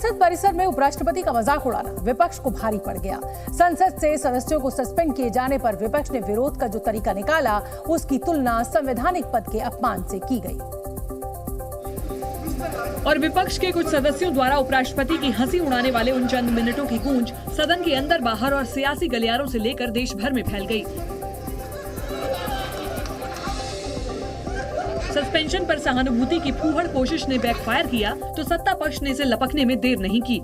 संसद परिसर में उपराष्ट्रपति का मजाक उड़ाना विपक्ष को भारी पड़ गया। संसद से सदस्यों को सस्पेंड किए जाने पर विपक्ष ने विरोध का जो तरीका निकाला, उसकी तुलना संवैधानिक पद के अपमान से की गई। और विपक्ष के कुछ सदस्यों द्वारा उपराष्ट्रपति की हंसी उड़ाने वाले उन चंद मिनटों की गूंज सदन के अंदर बाहर और सियासी गलियारों से लेकर देश भर में फैल गई। सस्पेंशन पर सहानुभूति की फूहड़ कोशिश ने बैकफायर किया तो सत्ता पक्ष ने इसे लपकने में देर नहीं की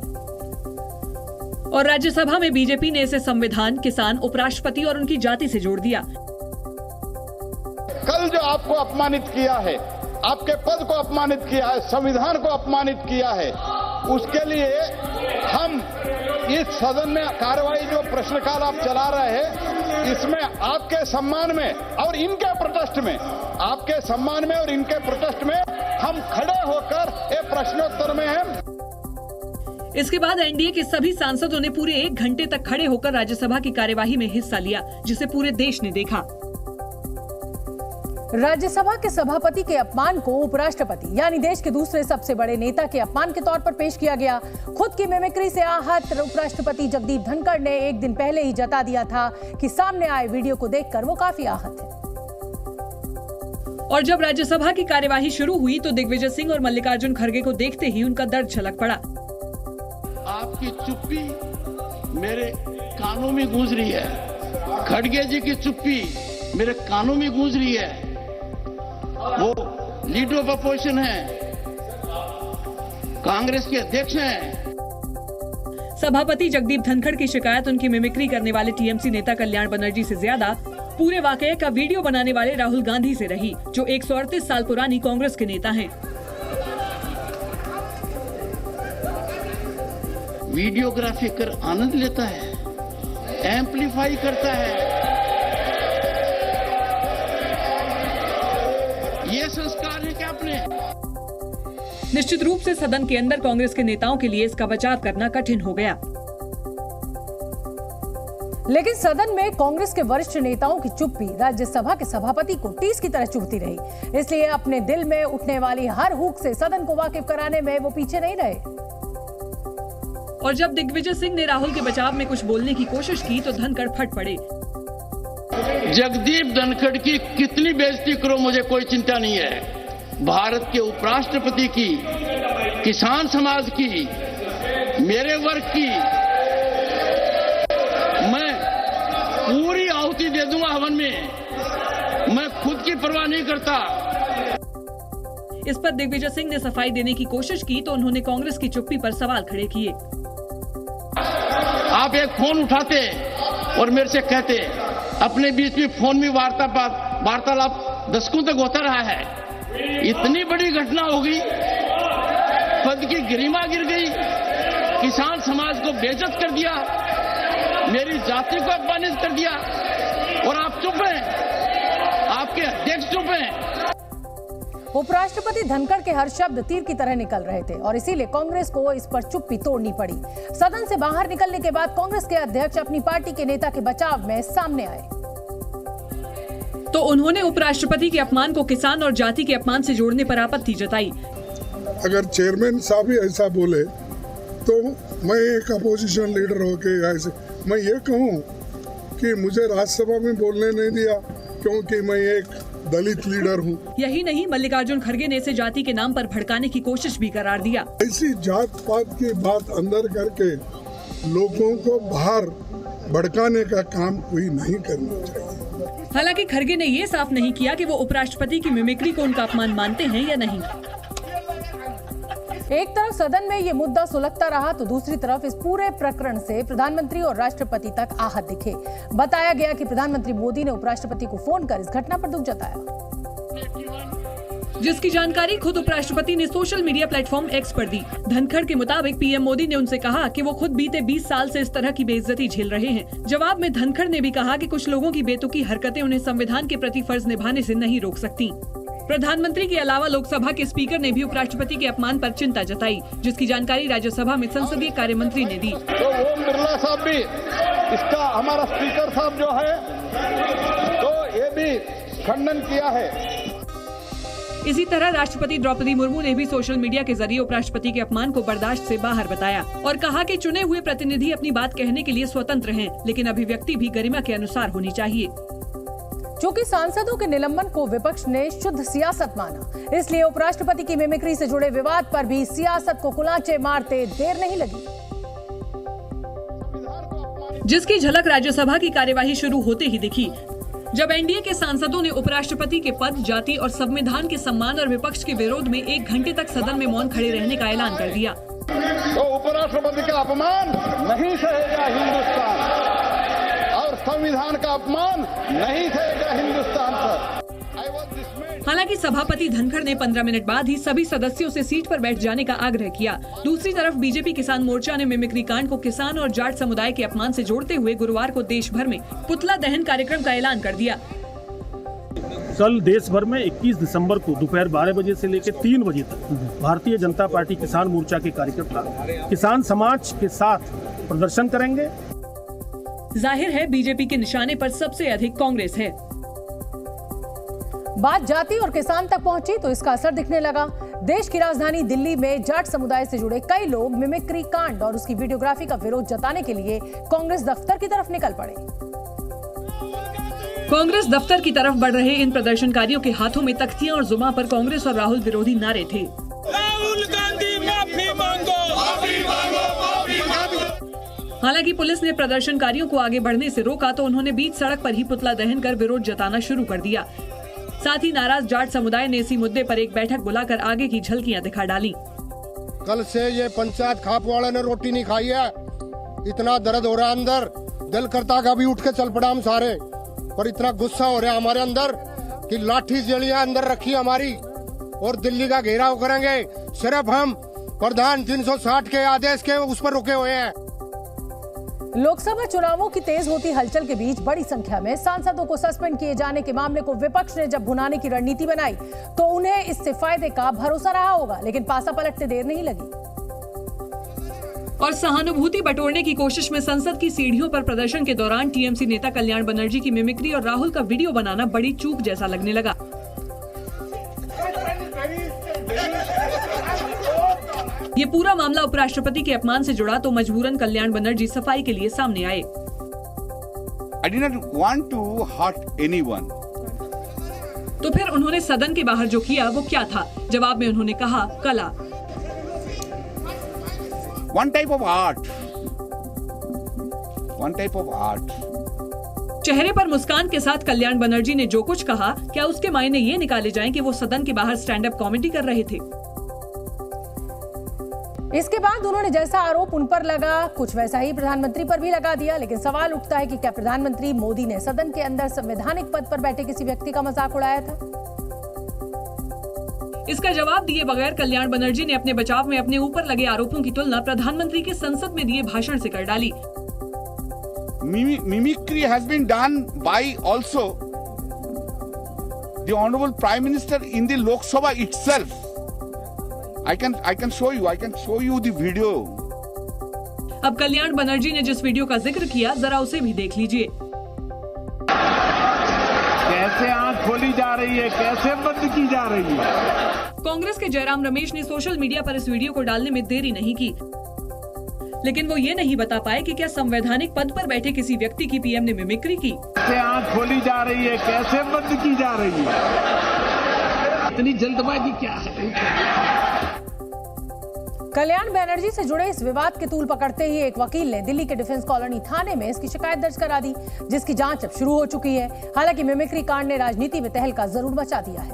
और राज्यसभा में बीजेपी ने इसे संविधान, किसान, उपराष्ट्रपति और उनकी जाति से जोड़ दिया। कल जो आपको अपमानित किया है, आपके पद को अपमानित किया है, संविधान को अपमानित किया है, उसके लिए हम इस सदन में कार्रवाई जो प्रश्नकाल आप चला रहे हैं, इसमें आपके सम्मान में और इनके प्रोटेस्ट में, आपके सम्मान में और इनके प्रोटेस्ट में हम खड़े होकर ये प्रश्नोत्तर में हैं। इसके बाद एनडीए के सभी सांसदों ने पूरे 1 घंटे तक खड़े होकर राज्यसभा की कार्यवाही में हिस्सा लिया, जिसे पूरे देश ने देखा। राज्यसभा के सभापति के अपमान को उपराष्ट्रपति यानी देश के दूसरे सबसे बड़े नेता के अपमान के तौर पर पेश किया गया। खुद की मिमिक्री से आहत उपराष्ट्रपति जगदीप धनखड़ ने एक दिन पहले ही जता दिया था कि सामने आए वीडियो को देखकर वो काफी आहत है। और जब राज्यसभा की कार्यवाही शुरू हुई तो दिग्विजय सिंह और मल्लिकार्जुन खड़गे को देखते ही उनका दर्द छलक पड़ा। आपकी चुप्पी मेरे कानों में गूंज रही है, खड़गे जी की चुप्पी मेरे कानों में गूंज रही है। वो लीडर ऑफ अपोजिशन है, कांग्रेस के अध्यक्ष हैं। सभापति जगदीप धनखड़ की शिकायत उनकी मिमिक्री करने वाले टीएमसी नेता कल्याण बनर्जी से ज्यादा पूरे वाकये का वीडियो बनाने वाले राहुल गांधी से रही, जो 138 साल पुरानी कांग्रेस के नेता हैं। वीडियोग्राफी कर आनंद लेता है, एम्पलीफाई करता है। ये संस्कार है क्या अपने? निश्चित रूप से सदन के अंदर कांग्रेस के नेताओं के लिए इसका बचाव करना कठिन हो गया। लेकिन सदन में कांग्रेस के वरिष्ठ नेताओं की चुप्पी राज्यसभा के सभापति को टीस की तरह चुभती रही। इसलिए अपने दिल में उठने वाली हर हुक से सदन को वाकिफ कराने में वो पीछे नहीं रहे। और जब दिग्विजय सिंह ने राहुल के बचाव में कुछ बोलने की कोशिश की तो धनखड़ फट पड़े। जगदीप धनखड़ की कितनी बेइज्जती करो, मुझे कोई चिंता नहीं है। भारत के उपराष्ट्रपति की, किसान समाज की, मेरे वर्ग की मैं पूरी आहुति दे दूंगा हवन में। मैं खुद की परवाह नहीं करता। इस पर दिग्विजय सिंह ने सफाई देने की कोशिश की तो उन्होंने कांग्रेस की चुप्पी पर सवाल खड़े किए। आप एक फोन उठाते और मेरे से कहते, अपने बीच में फोन में वार्तालाप दशकों तक होता रहा है, इतनी बड़ी घटना हो गई, पद की गरिमा गिर गई, किसान समाज को बेइज्जत कर दिया, मेरी जाति को अपमानित कर दिया और आप चुप हैं, आपके अध्यक्ष चुप हैं। उपराष्ट्रपति धनखड़ के हर शब्द तीर की तरह निकल रहे थे और इसीलिए कांग्रेस को इस पर चुप्पी तोड़नी पड़ी। सदन से बाहर निकलने के बाद कांग्रेस के अध्यक्ष अपनी पार्टी के नेता के बचाव में सामने आए तो उन्होंने उपराष्ट्रपति के अपमान को किसान और जाति के अपमान से जोड़ने पर आपत्ति जताई। अगर चेयरमैन साहब ही ऐसा बोले तो मैं एक अपोजिशन लीडर होके ऐसे मैं ये कहूँ कि मुझे राज्यसभा में बोलने नहीं दिया क्योंकि मैं एक दलित लीडर हूँ। यही नहीं, मल्लिकार्जुन खड़गे ने इसे जाति के नाम पर भड़काने की कोशिश भी करार दिया। ऐसी जात पात की बात अंदर करके लोगों को बाहर भड़काने का काम कोई नहीं करना चाहिए। हालांकि खड़गे ने ये साफ नहीं किया कि वो उपराष्ट्रपति की मिमिक्री को उनका अपमान मानते हैं या नहीं। एक तरफ सदन में ये मुद्दा सुलगता रहा तो दूसरी तरफ इस पूरे प्रकरण से प्रधानमंत्री और राष्ट्रपति तक आहत दिखे। बताया गया कि प्रधानमंत्री मोदी ने उपराष्ट्रपति को फोन कर इस घटना पर दुख जताया, जिसकी जानकारी खुद उपराष्ट्रपति ने सोशल मीडिया प्लेटफॉर्म एक्स पर दी। धनखड़ के मुताबिक पीएम मोदी ने उनसे कहा कि वो खुद बीते 20 साल से इस तरह की बेइज्जती झेल रहे हैं। जवाब में धनखड़ ने भी कहा कि कुछ लोगों की बेतुकी हरकतें उन्हें संविधान के प्रति फर्ज निभाने से नहीं रोक सकती। प्रधानमंत्री के अलावा लोकसभा के स्पीकर ने भी उपराष्ट्रपति के अपमान पर चिंता जताई, जिसकी जानकारी राज्यसभा में संसदीय कार्य मंत्री ने दी। तो ओम बिरला साहब भी, इसका हमारा स्पीकर साहब जो है, तो ये भी खंडन किया है। इसी तरह राष्ट्रपति द्रौपदी मुर्मू ने भी सोशल मीडिया के जरिए उपराष्ट्रपति के अपमान को बर्दाश्त से बाहर बताया और कहा कि चुने हुए प्रतिनिधि अपनी बात कहने के लिए स्वतंत्र हैं, लेकिन अभिव्यक्ति भी गरिमा के अनुसार होनी चाहिए। चूंकि सांसदों के निलंबन को विपक्ष ने शुद्ध सियासत माना, इसलिए उपराष्ट्रपति की मिमिक्री से जुड़े विवाद पर भी सियासत को कुलांचे मारते देर नहीं लगी, जिसकी झलक राज्यसभा की कार्यवाही शुरू होते ही दिखी, जब एनडीए के सांसदों ने उपराष्ट्रपति के पद, जाति और संविधान के सम्मान और विपक्ष के विरोध में 1 घंटे तक सदन में मौन खड़े रहने का ऐलान कर दिया। तो उपराष्ट्रपति का अपमान नहीं सहेगा हिंदुस्तान और संविधान का अपमान नहीं सहेगा हिंदुस्तान पर। हालांकि सभापति धनखड़ ने 15 मिनट बाद ही सभी सदस्यों से सीट पर बैठ जाने का आग्रह किया। दूसरी तरफ बीजेपी किसान मोर्चा ने मिमिक्री कांड को किसान और जाट समुदाय के अपमान से जोड़ते हुए गुरुवार को देश भर में पुतला दहन कार्यक्रम का ऐलान कर दिया। कल देश भर में 21 दिसंबर को दोपहर 12 बजे से लेकर 3 बजे तक भारतीय जनता पार्टी किसान मोर्चा के कार्यकर्ता किसान समाज के साथ प्रदर्शन करेंगे। जाहिर है बीजेपी के निशाने पर सबसे अधिक कांग्रेस है। बात जाति और किसान तक पहुंची तो इसका असर दिखने लगा। देश की राजधानी दिल्ली में जाट समुदाय से जुड़े कई लोग मिमिक्री कांड और उसकी वीडियोग्राफी का विरोध जताने के लिए कांग्रेस दफ्तर की तरफ निकल पड़े। कांग्रेस दफ्तर की तरफ बढ़ रहे इन प्रदर्शनकारियों के हाथों में तख्तियां और जुमा पर कांग्रेस और राहुल विरोधी नारे थे। राहुल गांधी माफी मांगो, माफी मांगो, माफी मांगो। हालांकि पुलिस ने प्रदर्शनकारियों को आगे बढ़ने से रोका तो उन्होंने बीच सड़क पर ही पुतला दहन कर विरोध जताना शुरू कर दिया। साथ ही नाराज जाट समुदाय ने इसी मुद्दे पर एक बैठक बुलाकर आगे की झलकियां दिखा डाली। कल से ये पंचायत खाप वाले ने रोटी नहीं खाई है, इतना दर्द हो रहा है अंदर, दिल करता का भी उठ के चल पड़ा हम सारे, पर इतना गुस्सा हो रहा है हमारे अंदर कि लाठी जलियां अंदर रखी हमारी और दिल्ली का घेराव करेंगे। सिर्फ हम प्रधान 360 के आदेश के उस पर रुके हुए हैं। लोकसभा चुनावों की तेज होती हलचल के बीच बड़ी संख्या में सांसदों को सस्पेंड किए जाने के मामले को विपक्ष ने जब भुनाने की रणनीति बनाई तो उन्हें इससे फायदे का भरोसा रहा होगा, लेकिन पासा पलटते देर नहीं लगी और सहानुभूति बटोरने की कोशिश में संसद की सीढ़ियों पर प्रदर्शन के दौरान टीएमसी नेता कल्याण बनर्जी की मिमिक्री और राहुल का वीडियो बनाना बड़ी चूक जैसा लगने लगा। ये पूरा मामला उपराष्ट्रपति के अपमान से जुड़ा तो मजबूरन कल्याण बनर्जी सफाई के लिए सामने आए। I did not want to hurt anyone. तो फिर उन्होंने सदन के बाहर जो किया वो क्या था? जवाब में उन्होंने कहा कला। One type of art. One type of art. चेहरे पर मुस्कान के साथ कल्याण बनर्जी ने जो कुछ कहा, क्या उसके मायने ये निकाले जाएं कि वो सदन के बाहर स्टैंड अप कॉमेडी कर रहे थे? इसके बाद उन्होंने जैसा आरोप उन पर लगा कुछ वैसा ही प्रधानमंत्री पर भी लगा दिया, लेकिन सवाल उठता है कि क्या प्रधानमंत्री मोदी ने सदन के अंदर संवैधानिक पद पर बैठे किसी व्यक्ति का मजाक उड़ाया था? इसका जवाब दिए बगैर कल्याण बनर्जी ने अपने बचाव में अपने ऊपर लगे आरोपों की तुलना प्रधानमंत्री के संसद में दिए भाषण से कर डाली। Mimicry has been done by also the Honorable Prime Minister in the Lok Sabha itself. I can show you the video. अब कल्याण बनर्जी ने जिस वीडियो का जिक्र किया जरा उसे भी देख लीजिए। कैसे आंख खोली जा रही है, कैसे बंद की जा रही है। कांग्रेस के जयराम रमेश ने सोशल मीडिया पर इस वीडियो को डालने में देरी नहीं की, लेकिन वो ये नहीं बता पाए कि क्या संवैधानिक पद पर बैठे किसी व्यक्ति की पीएम ने मिमिक्री की। कैसे आंख खोली जा रही है, कैसे बंद की जा रही है। इतनी जल्दबाजी क्या है? कल्याण बनर्जी से जुड़े इस विवाद के तूल पकड़ते ही एक वकील ने दिल्ली के डिफेंस कॉलोनी थाने में इसकी शिकायत दर्ज करा दी, जिसकी जांच अब शुरू हो चुकी है। हालांकि मिमिक्री कांड ने राजनीति में तहलका जरूर मचा दिया है।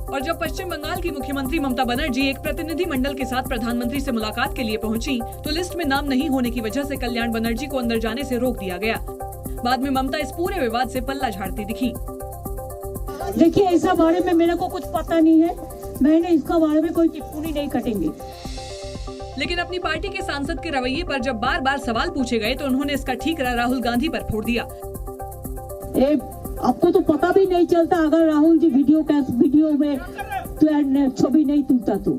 और जब पश्चिम बंगाल की मुख्यमंत्री ममता बनर्जी एक प्रतिनिधि मंडल के साथ प्रधानमंत्री से मुलाकात के लिए पहुंची तो लिस्ट में नाम नहीं होने की वजह से कल्याण बनर्जी को अंदर जाने से रोक दिया गया। बाद में ममता इस पूरे विवाद से पल्ला झाड़ती दिखी। देखिए, ऐसा बारे में मेरे को कुछ पता नहीं है, मैंने इसका बारे में कोई टिप्पणी नहीं करेंगे। लेकिन अपनी पार्टी के सांसद के रवैये पर जब बार बार सवाल पूछे गए तो उन्होंने इसका ठीकरा राहुल गांधी पर फोड़ दिया। आपको तो पता भी नहीं चलता अगर राहुल जी वीडियो में छवि नहीं तुलता तो।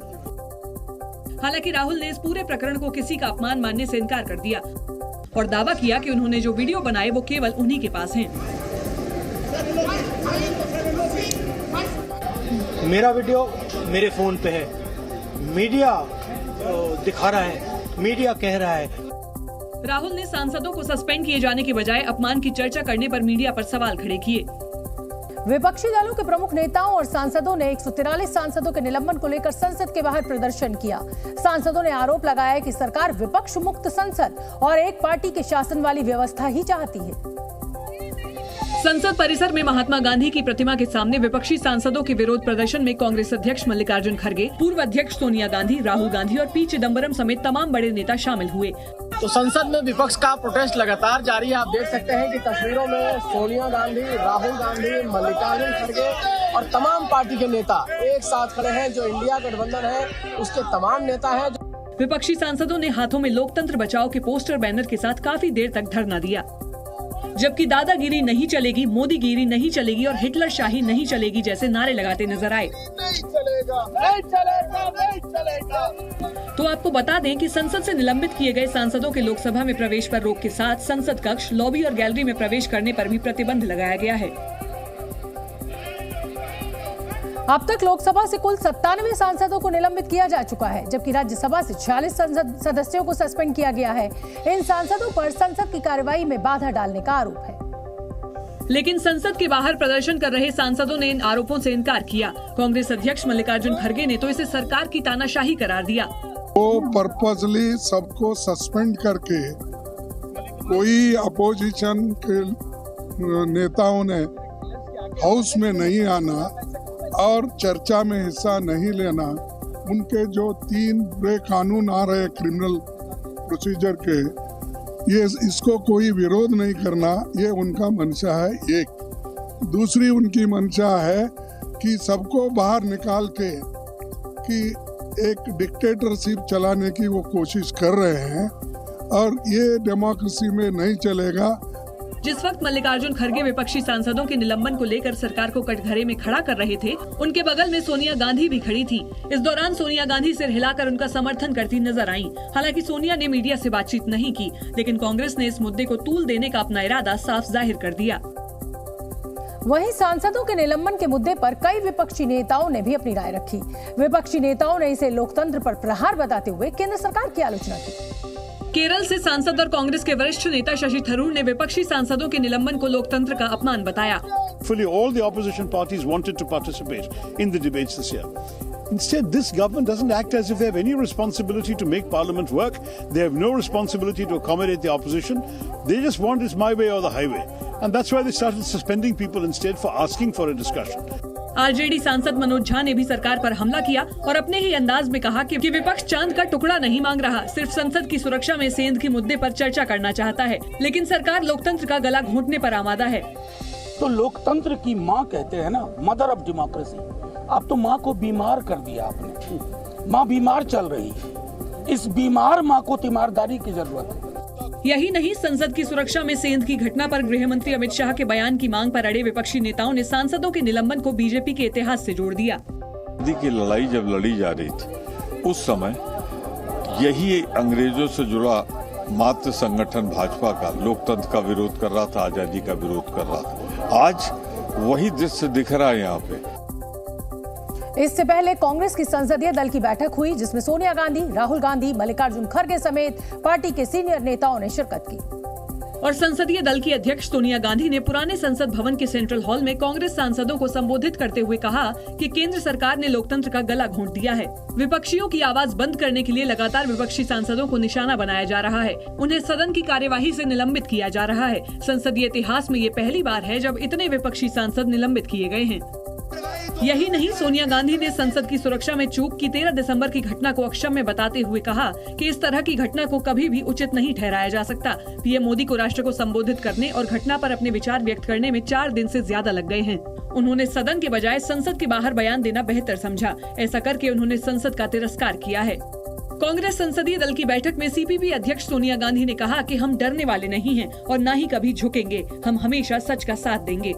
हालांकि राहुल ने इस पूरे प्रकरण को किसी का अपमान मानने से इनकार कर दिया और दावा किया कि उन्होंने जो वीडियो बनाए वो केवल उन्हीं के पास हैं। मेरा वीडियो मेरे फोन पे है, मीडिया दिखा रहा है, मीडिया कह रहा है। राहुल ने सांसदों को सस्पेंड किए जाने के बजाय अपमान की चर्चा करने पर मीडिया पर सवाल खड़े किए। विपक्षी दलों के प्रमुख नेताओं और सांसदों ने 143 सांसदों के निलंबन को लेकर संसद के बाहर प्रदर्शन किया। सांसदों ने आरोप लगाया कि सरकार विपक्ष मुक्त संसद और एक पार्टी के शासन वाली व्यवस्था ही चाहती है। संसद परिसर में महात्मा गांधी की प्रतिमा के सामने विपक्षी सांसदों के विरोध प्रदर्शन में कांग्रेस अध्यक्ष मल्लिकार्जुन खड़गे, पूर्व अध्यक्ष सोनिया गांधी, राहुल गांधी और पी चिदम्बरम समेत तमाम बड़े नेता शामिल हुए। तो संसद में विपक्ष का प्रोटेस्ट लगातार जारी है। आप देख सकते हैं कि तस्वीरों में सोनिया गांधी, राहुल गांधी, मल्लिकार्जुन खड़गे और तमाम पार्टी के नेता एक साथ खड़े हैं। जो इंडिया गठबंधन है उसके तमाम नेता हैं। विपक्षी सांसदों ने हाथों में लोकतंत्र बचाओ के पोस्टर बैनर के साथ काफी देर तक धरना दिया। जबकि दादागिरी नहीं चलेगी, मोदीगिरी नहीं चलेगी और हिटलर शाही नहीं चलेगी जैसे नारे लगाते नजर आए। नहीं चलेगा, नहीं चलेगा, नहीं चलेगा। तो आपको बता दें कि संसद से निलंबित किए गए सांसदों के लोकसभा में प्रवेश पर रोक के साथ संसद कक्ष, लॉबी और गैलरी में प्रवेश करने पर भी प्रतिबंध लगाया गया है। अब तक लोकसभा से कुल 97 सांसदों को निलंबित किया जा चुका है, जबकि राज्यसभा से 46 सदस्यों को सस्पेंड किया गया है। इन सांसदों पर संसद की कार्यवाही में बाधा डालने का आरोप है। लेकिन संसद के बाहर प्रदर्शन कर रहे सांसदों ने इन आरोपों से इनकार किया। कांग्रेस अध्यक्ष मल्लिकार्जुन खड़गे ने तो इसे सरकार की तानाशाही करार दिया। वो पर्पसली सबको सस्पेंड करके कोई अपोजिशन के नेताओं ने हाउस में नहीं आना और चर्चा में हिस्सा नहीं लेना, उनके जो 3 बुरे कानून आ रहे क्रिमिनल प्रोसीजर के, ये इसको कोई विरोध नहीं करना, ये उनका मंशा है। एक दूसरी उनकी मंशा है कि सबको बाहर निकाल के कि एक डिक्टेटरशिप चलाने की वो कोशिश कर रहे हैं और ये डेमोक्रेसी में नहीं चलेगा। जिस वक्त मल्लिकार्जुन खड़गे विपक्षी सांसदों के निलंबन को लेकर सरकार को कटघरे में खड़ा कर रहे थे, उनके बगल में सोनिया गांधी भी खड़ी थी। इस दौरान सोनिया गांधी सिर हिलाकर उनका समर्थन करती नजर आईं। हालांकि सोनिया ने मीडिया से बातचीत नहीं की, लेकिन कांग्रेस ने इस मुद्दे को तूल देने का अपना इरादा साफ जाहिर कर दिया। वहीं सांसदों के निलंबन के मुद्दे पर कई विपक्षी नेताओं ने भी अपनी राय रखी। विपक्षी नेताओं ने इसे लोकतंत्र पर प्रहार बताते हुए केंद्र सरकार की आलोचना की। केरल से सांसद और कांग्रेस के वरिष्ठ नेता शशि थरूर ने विपक्षी सांसदों के निलंबन को लोकतंत्र का अपमान बताया। Fully all the opposition parties wanted to participate in the debates this year. Instead, this government doesn't act as if they have any responsibility to make Parliament work. They have no responsibility to accommodate the opposition. They just want it's my way or the highway. And that's why they started suspending people instead for asking for a discussion. RJD सांसद मनोज झा ने भी सरकार पर हमला किया और अपने ही अंदाज में कहा कि विपक्ष चांद का टुकड़ा नहीं मांग रहा, सिर्फ संसद की सुरक्षा में सेंध के मुद्दे पर चर्चा करना चाहता है, लेकिन सरकार लोकतंत्र का गला घोंटने पर आमादा है। तो लोकतंत्र की माँ कहते हैं ना, मदर ऑफ डेमोक्रेसी। अब तो माँ को बीमार कर दिया आपने। माँ बीमार चल रही है। इस बीमार माँ को तीमारदारी की जरूरत है। यही नहीं, संसद की सुरक्षा में सेंध की घटना पर गृह मंत्री अमित शाह के बयान की मांग पर अड़े विपक्षी नेताओं ने सांसदों के निलंबन को बीजेपी के इतिहास से जोड़ दिया। आजादी की लड़ाई जब लड़ी जा रही थी, उस समय यही अंग्रेजों से जुड़ा मात्र संगठन भाजपा का लोकतंत्र का विरोध कर रहा था, आजादी का विरोध कर रहा था। आज वही दृश्य दिख रहा है यहाँ पे। इससे पहले कांग्रेस की संसदीय दल की बैठक हुई, जिसमें सोनिया गांधी, राहुल गांधी, मल्लिकार्जुन खड़गे समेत पार्टी के सीनियर नेताओं ने शिरकत की। और संसदीय दल की अध्यक्ष सोनिया गांधी ने पुराने संसद भवन के सेंट्रल हॉल में कांग्रेस सांसदों को संबोधित करते हुए कहा कि केंद्र सरकार ने लोकतंत्र का गला घोंट दिया है। विपक्षियों की आवाज बंद करने के लिए लगातार विपक्षी सांसदों को निशाना बनाया जा रहा है। उन्हें सदन की कार्यवाही से निलंबित किया जा रहा है। संसदीय इतिहास में ये पहली बार है जब इतने विपक्षी सांसद निलंबित किए गए हैं। यही नहीं, सोनिया गांधी ने संसद की सुरक्षा में चूक की 13 दिसंबर की घटना को अक्षम्य बताते हुए कहा कि इस तरह की घटना को कभी भी उचित नहीं ठहराया जा सकता। पीएम मोदी को राष्ट्र को संबोधित करने और घटना पर अपने विचार व्यक्त करने में 4 दिन से ज्यादा लग गए हैं। उन्होंने सदन के बजाय संसद के बाहर बयान देना बेहतर समझा। ऐसा करके उन्होंने संसद का तिरस्कार किया है। कांग्रेस संसदीय दल की बैठक में सीपीपी अध्यक्ष सोनिया गांधी ने कहा कि हम डरने वाले नहीं हैं और न ही कभी झुकेंगे। हम हमेशा सच का साथ देंगे।